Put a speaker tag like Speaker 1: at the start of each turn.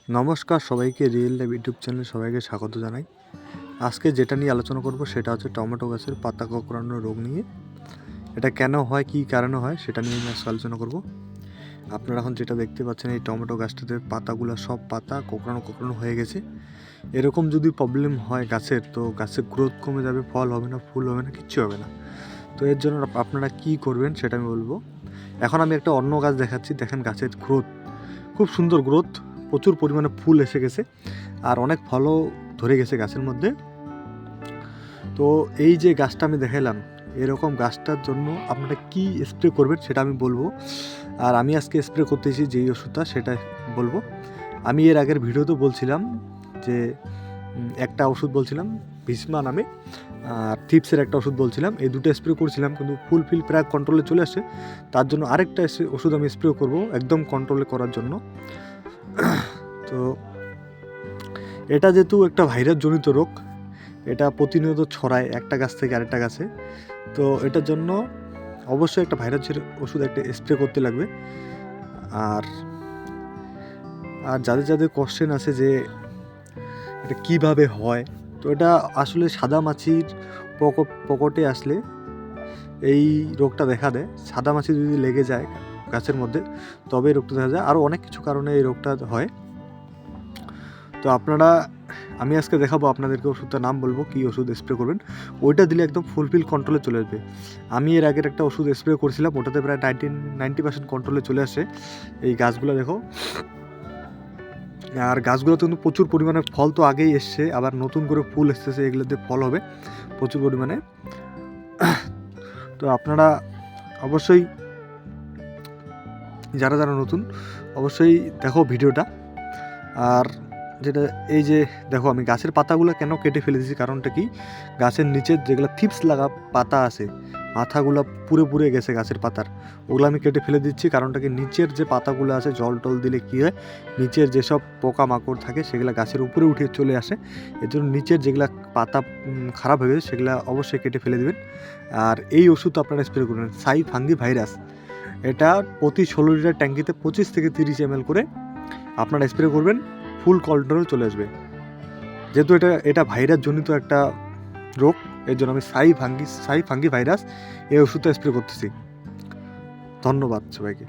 Speaker 1: নমস্কার সবাইকে, real life YouTube চ্যানেলে সবাইকে স্বাগত জানাই। আজকে যেটা নিয়ে আলোচনা করব সেটা হচ্ছে টমেটো গাছের পাতা কোঁকড়ানো রোগ নিয়ে। এটা কেন হয়, কী কারণে হয়, সেটা নিয়ে আমি আজকে আলোচনা করব। আপনারা এখন যেটা দেখতে পাচ্ছেন, এই টমেটো গাছটাতে পাতাগুলো সব পাতা কোঁকড়ানো হয়ে গেছে। এরকম যদি প্রবলেম হয় গাছের, তো গাছের গ্রোথ কমে যাবে, ফল হবে না, ফুল হবে না, কিচ্ছু হবে না। তো এর জন্য আপনারা কী করবেন সেটা আমি বলবো। এখন আমি একটা অন্য গাছ দেখাচ্ছি। দেখেন গাছের গ্রোথ খুব সুন্দর গ্রোথ, প্রচুর পরিমাণে ফুল এসে গেছে আর অনেক ফলও ধরে গেছে গাছের মধ্যে। তো এই যে গাছটা আমি দেখালাম, এরকম গাছটার জন্য আপনারা কি স্প্রে করবেন সেটা আমি বলবো। আর আমি আজকে স্প্রে করতেছি যেই ওষুধটা সেটা বলবো। আমি এর আগের ভিডিওতে বলছিলাম যে একটা ওষুধ বলছিলাম ভিসমা নামে, আর থিপসের একটা ওষুধ বলছিলাম। এই দুটো স্প্রে করছিলাম কিন্তু ফুল প্রায় কন্ট্রোলে চলে আসে। তার জন্য আরেকটা ওষুধ আমি স্প্রে করব একদম কন্ট্রোলে করার জন্য। তো এটা যেহেতু একটা ভাইরাস জনিত রোগ, এটা প্রতিনিয়ত ছড়ায় একটা গাছ থেকে আরেকটা গাছে। তো এটার জন্য অবশ্যই একটা ভাইরাসের ওষুধ একটা স্প্রে করতে লাগবে। আর যাদের কোশ্চেন আছে যে এটা কীভাবে হয়, তো এটা আসলে সাদা মাছির পকটে আসলে এই রোগটা দেখা দেয়। সাদা মাছি যদি লেগে যায় গাছের মধ্যে তবে এই রোগটা দেখা যায়। আরও অনেক কিছু কারণে এই রোগটা হয়। তো আমি আজকে দেখাবো আপনাদেরকে, ওষুধটার নাম বলবো, কী ওষুধ স্প্রে করবেন। ওইটা দিলে একদম ফুলফিল কন্ট্রোলে চলে আসবে। আমি এর আগের একটা ওষুধ স্প্রে করেছিলাম, ওটাতে প্রায় 90% কন্ট্রোলে চলে আসে। এই গাছগুলো দেখো, আর গাছগুলোতে কিন্তু প্রচুর পরিমাণে ফল তো আগেই এসছে, আবার নতুন করে ফুল এসতেছে, এগুলোতে ফল হবে প্রচুর পরিমাণে। তো আপনারা অবশ্যই যারা নতুন অবশ্যই দেখো ভিডিওটা। আর যেটা এই যে দেখো, আমি গাছের পাতাগুলো কেন কেটে ফেলে দিয়েছি, কারণটা কি, গাছের নিচের যেগুলো থিপস লাগা পাতা আছে, মাথাগুলো পুড়ে গেছে গাছের পাতার, ওগুলো আমি কেটে ফেলে দিচ্ছি। কারণটা কি, নিচের যে পাতাগুলো আছে জল টল দিলে কী হয়, নিচের যেসব পোকামাকড় থাকে সেগুলো গাছের উপরে উঠে চলে আসে। এর জন্য নিচের যেগুলো পাতা খারাপ হয়ে গেছে সেগুলো অবশ্যই কেটে ফেলে দেবেন। আর এই ওষুধ আপনারা স্প্রে করবেন, সাই ফাঙ্গি ভাইরাস। এটা প্রতি 16 লিটার ট্যাঙ্কিতে 25 থেকে 30 ml করে আপনারা স্প্রে করবেন, ফুল কন্ট্রোল চলে আসবে। যেহেতু এটা ভাইরাস জনিত একটা রোগ, এর জন্য আমি সাই ফাঙ্গি ভাইরাস এই ওষুধটা স্প্রে করতেছি। ধন্যবাদ সবাইকে।